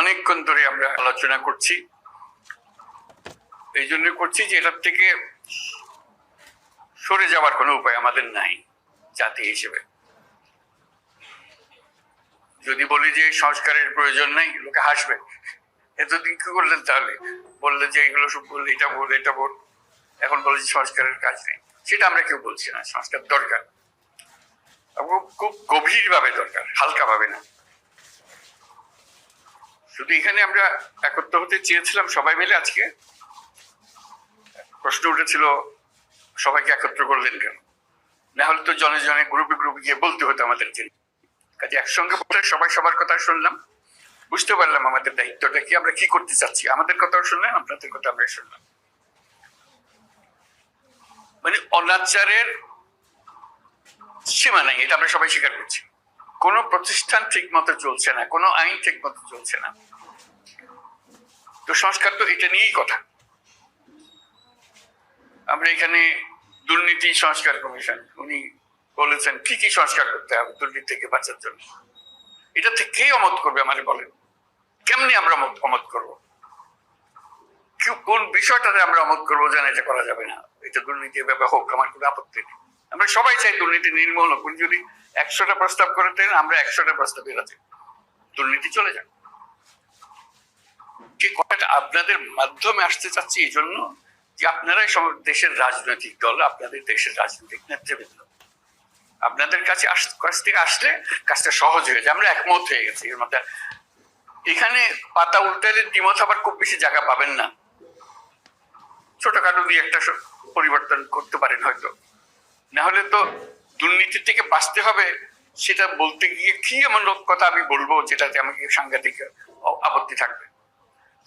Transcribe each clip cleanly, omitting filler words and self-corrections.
অনেকক্ষণ ধরে আমরা আলোচনা করছি, এই জন্য করছি যে এটার থেকে সরে যাওয়ার কোনো উপায় আমাদের নাই জাতি হিসেবে। যদি বলি যে সংস্কারের প্রয়োজন নেই, লোকে হাসবে, এতদিন কি করলেন তাহলে? বললে যে এগুলো সব বললে এটা বল এটা বল, এখন বলে যে সংস্কারের কাজ নেই। সেটা আমরা কেউ বলছি না, সংস্কার দরকার, খুব গভীর ভাবে দরকার, হালকা ভাবে না। শুধু এখানে আমরা একত্র হতে চেয়েছিলাম সবাই মিলে। আজকে প্রশ্ন উঠেছিল সবাইকে একত্র করলেন কেন? না হলে তো জনে জনে গ্রুপে গ্রুপে গিয়ে বলতে হতো আমাদেরকে। কাজে একসঙ্গে বসে সবাই সবার কথা শুনলাম, বুঝতে পারলাম আমাদের দায়িত্বটা কি, আমরা কি করতে চাচ্ছি। আমাদের কথাও শুনলেন, আপনাদের কথা আমরা শুনলাম। মানে অনাচারের সীমা নাই, এটা আমরা সবাই স্বীকার করছি। কোনো প্রতিষ্ঠান ঠিক মতো চলছে না, কোনো আইন ঠিক মতো চলছে না। তো সংস্কার তো এটা নিয়েই কথা। আমরা এখানে দুর্নীতি সংস্কার কমিশন, উনি বলেছেন কি কি সংস্কার করতে হবে দুর্নীতি থেকে বাঁচার জন্য। এটা থেকে কে অমত করবে আমাদের বলেন? কেমনি আমরা অমত করবো? কোন বিষয়টাতে আমরা অমত করবো জানা এটা করা যাবে না, এটা দুর্নীতি ব্যাপার হোক, আমার কোনো আপত্তি নেই। আমরা সবাই চাই দুর্নীতি নির্মূল হোক। যদি 100টা প্রস্তাব করে দেন, আমরা 100টা প্রস্তাবে রাজি, দুর্নীতি চলে যাক। যে কথাটা আপনাদের মাধ্যমে আসতে চাচ্ছি এই জন্য যে আপনারাই দেশের রাজনৈতিক দল, আপনাদের দেশের রাজনৈতিক নেতৃবৃন্দ, আপনাদের কাছে কাছ থেকে আসলে কাজটা সহজ হয়ে যায়। আমরা একমত হয়ে গেছি এর মধ্যে। এখানে পাতা উল্টালে দ্বিমত আবার খুব বেশি জায়গা পাবেন না। ছোটখাটো দিয়ে একটা পরিবর্তন করতে পারেন হয়তো, না হলে তো দুর্নীতি থেকে বাঁচতে হবে সেটা বলতে গিয়ে কি এমন কথা আমি বলবো যেটাতে আমাকে সাংঘাতিক আপত্তি থাকবে।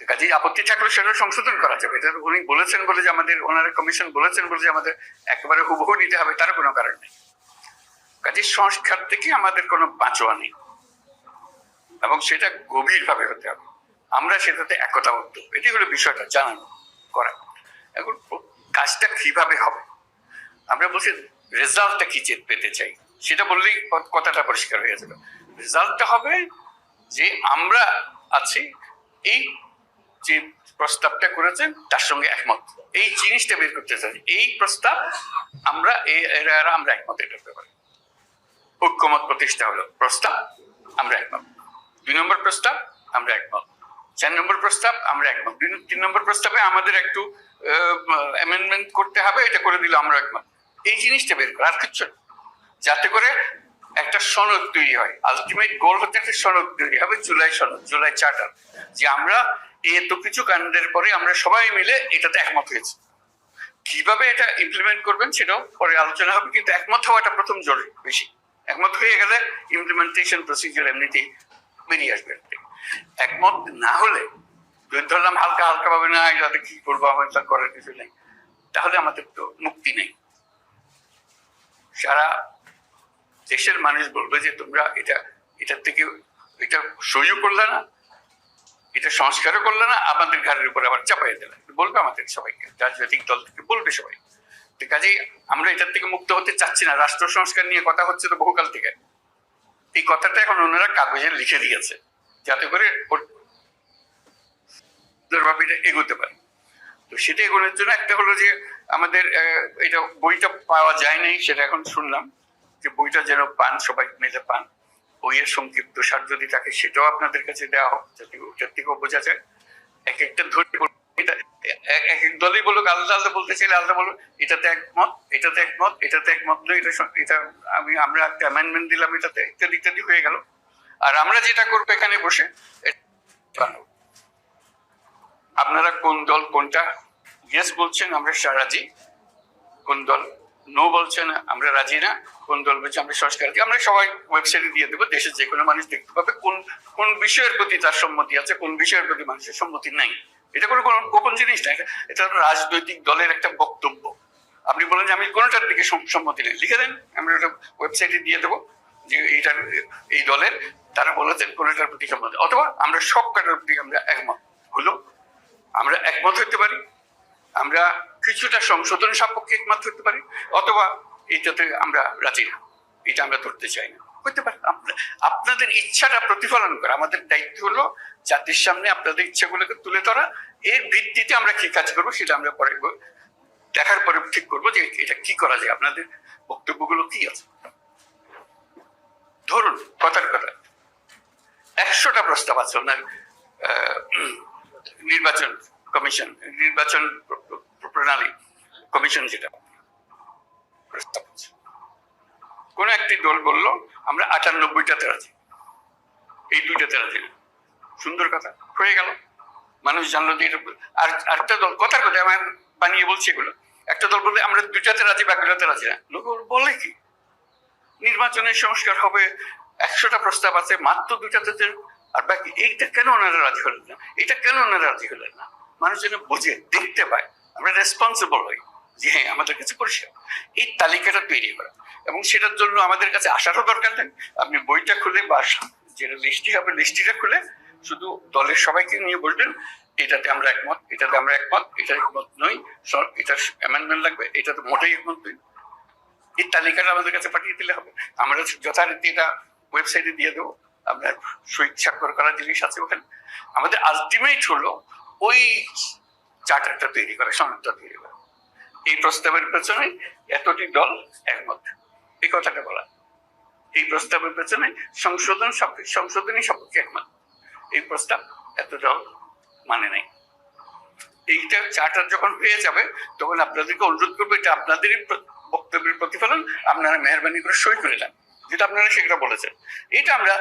কাজে আপত্তি থাকলে সেটা সংশোধন করা যাবে। এটা উনি বলেছেন বলে যে আমাদের, ওনার কমিশন বলেছেন বলে যে আমাদের একেবারে হুবহু নিতে হবে তার কোনো কারণ নেই। কাজে সংস্কার থেকে আমাদের কোনো বাঁচোয়া নেই, এবং সেটা গভীর ভাবে হতে হবে। আমরা সেটাতে একতাবদ্ধ, এটি হলো বিষয়টা জানানো করা। এখন কাজটা কিভাবে হবে? আমরা বলছি রেজাল্টটা কি পেতে চাই, সেটা বললেই কথাটা পরিষ্কার হয়ে যাবে। রেজাল্টটা হবে যে আমরা আছি, এই যে প্রস্তাবটা করেছেন তার সঙ্গে একমত, এই জিনিসটা বের করতে চাই। এই প্রস্তাব আমরা আমরা একমত, এটার ব্যাপারে ঐক্যমত প্রতিষ্ঠা হলো। প্রস্তাব আমরা একমত, 2 নম্বর প্রস্তাব আমরা একমত, 4 নম্বর প্রস্তাব আমরা একমত, 3 নম্বর প্রস্তাবে আমাদের একটু অ্যামেন্ডমেন্ট করতে হবে, এটা করে দিলে আমরা একমত। এই জিনিসটা বের করা, আর কিছু, যাতে করে একটা সনদ তৈরি হয়। আলটিমেট গোল হচ্ছে একটা সনদ তৈরি হবে, জুলাই সনদ, জুলাই চার্টার, যে আমরা এত কিছু কাণ্ডের পরে আমরা সবাই মিলে এটাতে একমত হয়েছি। কিভাবে এটা ইমপ্লিমেন্ট করবেন সেটাও পরে আলোচনা হবে, কিন্তু একমত হওয়াটা প্রথম জরুরি। বেশি একমত হয়ে গেলে ইমপ্লিমেন্টেশন প্রসিজার এমনিতেই বেরিয়ে আসবে। একমত না হলে, ধরলাম হালকা হালকা ভাবে না এটাতে কি করবো, আমার তা করার কিছু নেই, তাহলে আমাদের তো মুক্তি নেই। সারা দেশের মানুষ বলবে যে তোমরা এটার থেকে এটা সহ্য করলে না, এটা সংস্কারও করলে না, আমাদের ঘাড়ের উপর আবার চাপাই দিলে, বলবে আমাদের সবাইকে, রাজনৈতিক দল থেকে বলবে সবাই। কাজেই আমরা এটার থেকে মুক্ত হতে চাচ্ছি না। রাষ্ট্র সংস্কার নিয়ে কথা হচ্ছে তো বহুকাল থেকে। এই কথাটা এখন ওনারা কাগজে লিখে দিয়েছে যাতে করে এগোতে পারে। তো সেটা এগোনোর জন্য একটা হলো যে আমাদের এটা বইটা পাওয়া যায় নাই, সেটা এখন শুনলাম যে বইটা যেন পান, সবাই মিলে পান। বইয়ের সংক্ষিপ্ত সার যদি থাকে সেটাও আপনাদের কাছে দেওয়া হোক, যাতে ওটার থেকেও বোঝা যায়। এক একটা ধরে এক এক দলই বলুক, আলাদা আলাদা বলতে চাইলে আলাদা বলুক, এটাতে একমত, এটাতে একমত, এটাতে একমত নয়, এটা আমরা একটা অ্যামেন্ডমেন্ট দিলাম এটাতে, ইত্যাদি ইত্যাদি হয়ে গেল। আর আমরা যেটা করবো এখানে বসে, আপনারা কোন দল কোনটা ইয়েস বলছেন আমরা রাজি, কোন দল নো বলছেন আমরা রাজি না, কোন দল বলছে আমরা সংস্কার, আমরা সবাই ওয়েবসাইটে দিয়ে দেবো। দেশের যে কোনো মানুষ দেখতে পাবে কোন কোন বিষয়ের প্রতি তার সম্মতি আছে, কোন বিষয়ের প্রতি মানুষের সম্মতি নাই। এটা কোনো গোপন জিনিস না, এটা রাজনৈতিক দলের একটা বক্তব্য। আপনি বলেন যে আমি কোনটার দিকে সম্মতি নেই, লিখে দেন, আমরা ওটা ওয়েবসাইটে দিয়ে দেবো যে এইটার এই দলের তারা বলেছেন কোনটার প্রতি সম্মতি, অথবা আমরা সব কাটার প্রতি আমরা একমত হলো, আমরা একমত হতে পারি। আমরা কিছুটা সংশোধন সাপেক্ষে একমত হতে পারি, অথবা এইটাতে আমরা রাজি না, এটা আমরা ধরতে চাই না। হইতে পারে। আপনাদের ইচ্ছাটা প্রতিফলন করা আমাদের দায়িত্ব হলো জাতির সামনে আপনাদের ইচ্ছাগুলোকে তুলে ধরা, এর ভিত্তিতে আমরা কি কাজ করবো সেটা আমরা পরে দেখার পরে ঠিক করবো যে এটা কি করা যায়, আপনাদের বক্তব্যগুলো কি আছে। ধরুন কথার কথা 100টা প্রস্তাব আছে ওনার নির্বাচন কমিশন, নির্বাচন প্রণালী কমিশন, যেটা প্রস্তাব আছে। কোন একটি দল বললো আমরা 98টাতে রাজি, এই 2টাতে রাজি না। সুন্দর কথা, হয়ে গেল, মানুষ জানলো যে এটা। আর একটা দল কথার কথা আমার বানিয়ে বলছে এগুলো, একটা দল বললে আমরা 2টাতে রাজি, বাকিটাতে রাজি না। লোক বলে কি নির্বাচনের সংস্কার হবে, 100টা প্রস্তাব আছে, মাত্র 2টাতে আর বাকি। এইটা কেন ওনারা রাজি হলেন না, এটা কেন ওনারা রাজি হলেন না? মানুষ যেন বুঝে দেখতে পায়, আমরা রেসপন্সিবল হই যে হ্যাঁ আমাদের কাছে পরিষ্কার। এই তালিকাটা তৈরি করা, এবং সেটার জন্য আমাদের কাছে আসারও দরকার নেই। আপনি বইটা খুলে বা যেটা লিস্টি হবে লিস্টিটা খুলে শুধু দলের সবাইকে নিয়ে বসবেন, এটাতে আমরা একমত, এটাতে আমরা একমত, এটা একমত নই, এটা অ্যামেন্ডমেন্ট লাগবে, এটাতে মোটেই একমত নই। এই তালিকাটা আমাদের কাছে পাঠিয়ে দিলে হবে, আমরা যথারীতি এটা ওয়েবসাইটে দিয়ে দেবো। আপনার স্বাক্ষর করার জিনিস আছে ওখানে। আমাদের আলটিমেট হলো ওই চার্টারটা তৈরি করা, সনদটা তৈরি করা। এই প্রস্তাবের পেছনে এতটি দল একমত, এই কথাটা বলা। এই প্রস্তাবের পেছনে সংশোধনী সপক্ষে একমত, এই প্রস্তাব এত দল মানে নাই। এইটা চার্টার যখন হয়ে যাবে তখন আপনাদেরকে অনুরোধ করবো, এটা আপনাদেরই বক্তব্যের প্রতিফলন, আপনারা মেহরবানি করে সই করে দেন, যেটা আপনারা সেটা বলেছেন। এটা আমরা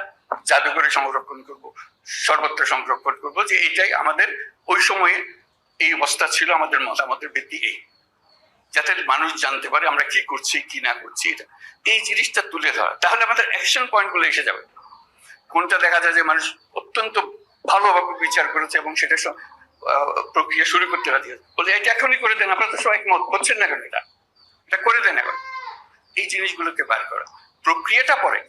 জাদুঘরে সংরক্ষণ করব, সর্বত্র সংরক্ষণ করব, যে এইটাই আমাদের ওই সময়ে এই অবস্থা ছিল, আমাদের মতামতের ভিত্তি এই, যাতে মানুষ জানতে পারে আমরা কি করছি কি না করছি। এটা এই জিনিসটা তুলে ধরা, তাহলে আমাদের অ্যাকশন পয়েন্ট গুলো এসে যাবে। কোনটা দেখা যায় যে মানুষ অত্যন্ত ভালোভাবে বিচার করেছে এবং সেটা প্রক্রিয়া শুরু করতে রাজি বলে এটা এখনই করে দেন, আপনারা তো সবাই একমত করছেন না কেন, এটা করে দেন এখন। এই জিনিসগুলোকে বার করা, প্রক্রিয়াটা পরে,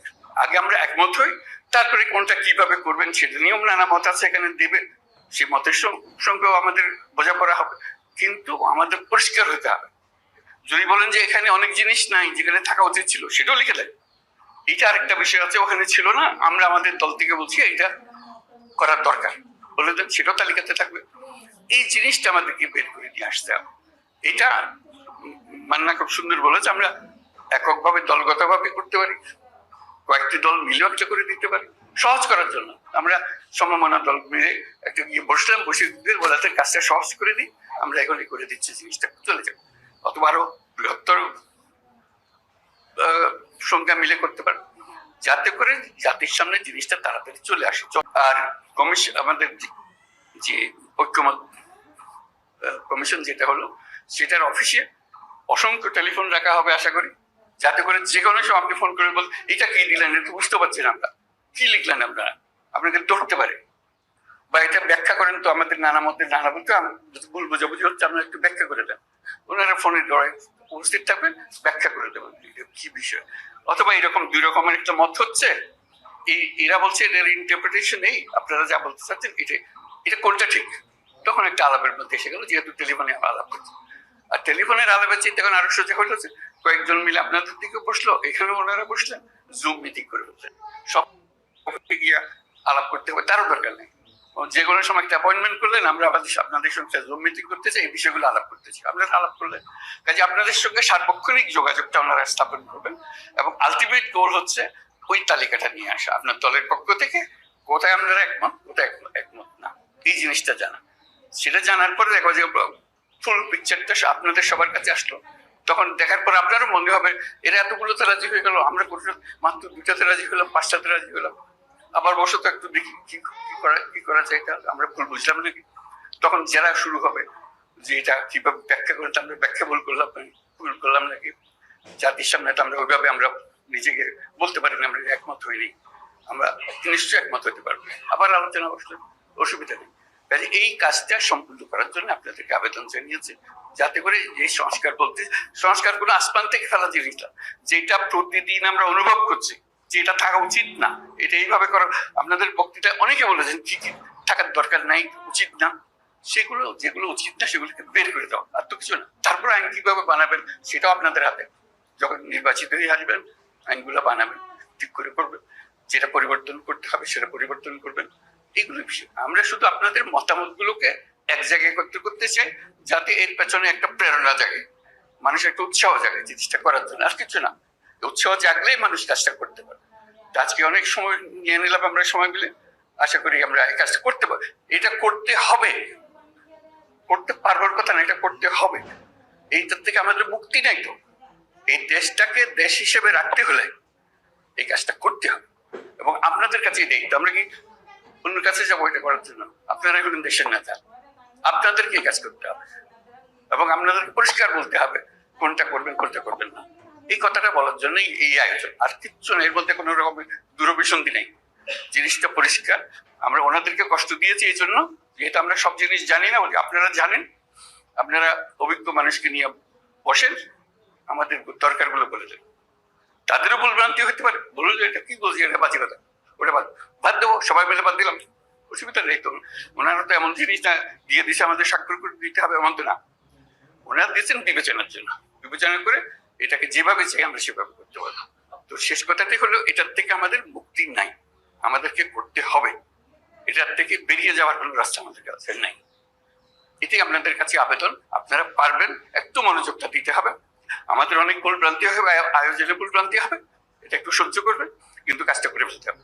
আগে আমরা একমত হই, তারপরে কোনটা কিভাবে করবেন সেটা নিয়ম নানা মত আছে এখানে দেবে, সেই মতের সঙ্গেও আমাদের বোঝাপড়া হবে, কিন্তু আমাদের পরিষ্কার হতে হবে। যদি বলেন যে এখানে অনেক জিনিস নাই যেখানে থাকা উচিত ছিল, সেটাও লিখে দেয়। এটা আরেকটা বিষয় আছে, ওখানে ছিল না, আমরা আমাদের দল থেকে বলছি এটা করার দরকার, বলে দেন, সেটাও তালিকাতে থাকবে। এই জিনিসটা আমাদেরকে বের করে দিয়ে আসতে হবে। এটা মান্না খুব সুন্দর বলেছে, আমরা এককভাবে দলগতভাবে করতে পারি, কয়েকটি দল মিলেও একটা করে দিতে পারি সহজ করার জন্য। আমরা সমমনা দল মিলে একটা গিয়ে বসলাম, বসে বলাতে কাজটা সহজ করে দিই, আমরা এগুলি করে দিচ্ছি, জিনিসটা চলে যাবে। অথবা আরো বৃহত্তর সংখ্যা মিলে করতে পারবো, যাতে করে জাতির সামনে জিনিসটা তাড়াতাড়ি চলে আসে। আর কমিশন, আমাদের যে ঐক্যমত কমিশন যেটা হলো, সেটার অফিসে অসংখ্য টেলিফোন রাখা হবে আশা করি, যাতে করে যে কোনো সময় আপনি ফোন করে বল এটা কি দিলেন, এটা বুঝতে পারছেন আমরা কি লিখলেন, আপনারা আপনাকে ধরতে পারে, বা এটা ব্যাখ্যা করেন তো, আমাদের নানা মতে নানা বলতে ভুল বোঝাবুঝি হচ্ছে, আপনারা একটু ব্যাখ্যা করে দেন। ওনারা ফোনের দ্বারা উপস্থিত থাকবেন, ব্যাখ্যা করে দেবেন কি বিষয়। অথবা এরকম 2 রকমের একটা মত হচ্ছে, এরা বলছে এর ইন্টারপ্রিটেশন এই, আপনারা যা বলতে চাচ্ছেন এটা কোনটা ঠিক, তখন একটা আলাপের মধ্যে এসে গেল, যেহেতু টেলিফোনে আলাপ করছে। আর টেলিফোনের আলাপের চেয়ে তখন আরো সোজা হলো, কয়েকজন মিলে আপনাদের দিকে বসলো, এখানে ওনারা বসলেন, জুম মিটিং করে বলছেন, সব গিয়া আলাপ করতে হবে তারও দরকার নেই। যে কোনো সময় একটা অ্যাপয়েন্টমেন্ট করলেন, আমরা আপনাদের সঙ্গে জুম মিটিং করতে চাই, এই বিষয়গুলো আলাপ করতেছি, আপনারা আলাপ করলেন, কাজে আপনাদের সঙ্গে সার্বক্ষণিক যোগাযোগটা ওনারা স্থাপন করবেন। এবং আলটিমেট গোল হচ্ছে ওই তালিকাটা নিয়ে আসা, আপনার দলের পক্ষ থেকে কোথায় আপনারা একমত, কোথায় একমত না, এই জিনিসটা জানা। সেটা জানার পরে দেখো যে ফুল পিকচারটা আপনাদের সবার কাছে আসলো, তখন দেখার পর আপনারও মনে হবে এরা এতগুলোতে রাজি হয়ে গেল, আমরা মাত্র 2টাতে রাজি হলাম, 5টাতে রাজি হলাম, আবার বসে তো একটু দেখি কি করা যায়, এটা আমরা ভুল বুঝলাম নাকি। তখন যারা শুরু হবে যে এটা কিভাবে ব্যাখ্যা করে, আমরা ব্যাখ্যা ভুল করলাম নাকি, জাতির সামনে আমরা ওইভাবে আমরা নিজেকে বলতে পারি না আমরা একমত হইনি, আমরা নিশ্চয়ই একমত হইতে পারবো, আবার আলোচনা বসলে অসুবিধা নেই। কাজে এই কাজটা সম্পূর্ণ করার জন্য আপনাদেরকে আবেদন জানিয়েছে, যাতে করে এই সংস্কার কোনো আসমান থেকে ফেলা জিনিস না, যেটা প্রতিদিন আমরা অনুভব করছি যে এটা থাকা উচিত না, এটা এইভাবে করা। আপনাদের বক্তৃতা অনেকে বলেছেন কি কি থাকার দরকার নাই, উচিত না, সেগুলো যেগুলো উচিত না সেগুলোকে বের করে দেওয়া, আর তো কিছু না। তারপর আইন কিভাবে বানাবেন সেটাও আপনাদের হাতে, যখন নির্বাচিত হয়ে আসবেন আইনগুলো বানাবেন, ঠিক করে করবেন, যেটা পরিবর্তন করতে হবে সেটা পরিবর্তন করবেন। এগুলো বিষয় আমরা শুধু আপনাদের মতামত গুলোকে এক জায়গায় করতে করতে চাই, যাতে এর পেছনে একটা প্রেরণা জাগে, মানুষের একটা উৎসাহ জাগে জিনিসটা করার জন্য, আর কিছু না। উৎসাহ জাগলেই মানুষ কাজটা করতে পারে। আজকে অনেক সময় নিয়ে নিলাম আমরা সময় মিলে, আশা করি আমরা এই কাজটা করতে পারি। এটা করতে হবে, করতে পারবার কথা না, এটা করতে হবে। এইটার থেকে আমাদের মুক্তি নাই তো। এই দেশটাকে দেশ হিসেবে রাখতে হলে এই কাজটা করতে হবে, এবং আপনাদের কাছে দায়িত্ব। আমরা কি অন্যের কাছে যাবো এটা করার জন্য? আপনারাই হলেন দেশের নেতা, আপনাদেরকে এই কাজ করতে হবে, এবং আপনাদেরকে পরিষ্কার বলতে হবে কোনটা করবেন কোনটা করবেন না। এই কথাটা বলার জন্যই এই আয়োজন, আর কিচ্ছু না। এর মধ্যে কোনো রকম দুরভিসন্ধি নেই, জিনিসটা পরিষ্কার। আমরা ওনাদেরকে কষ্ট দিয়েছি এই জন্য, যেহেতু আমরা সব জিনিস জানি না, আপনারা জানেন। আপনারা অভিজ্ঞ মানুষকে নিয়ে বসেন, আমাদের দরকার গুলো বলে দেন। তাদেরও ভুল ভ্রান্তি হতে পারে, বলুন যে এটা কি বলছি, এটা বাজে কথা, ওটা বাদ দেবো, সবাই মিলে বাদ দিলাম, অসুবিধা নেই তো। ওনারা তো এমন জিনিস না দিয়ে দিচ্ছে আমাদের স্বাক্ষর করে দিতে হবে এমন তো না। ওনারা দিয়েছেন বিবেচনার জন্য, বিবেচনা করে এটাকে যেভাবে চাই আমরা সেভাবে করতে পারবো। তো শেষ কথাটি হলো, এটার থেকে আমাদের মুক্তি নাই, আমাদেরকে করতে হবে। এটার থেকে বেরিয়ে যাওয়ার কোনো রাস্তা আমাদের কাছে নাই। এটি আপনাদের কাছে আবেদন, আপনারা পারবেন, একটু মনোযোগটা দিতে হবে। আমাদের অনেক ভুল ভ্রান্তি হবে, আয়োজনে ভুল ভ্রান্তি হবে, এটা একটু সহ্য করবেন, কিন্তু কাজটা করে ফেলতে হবে।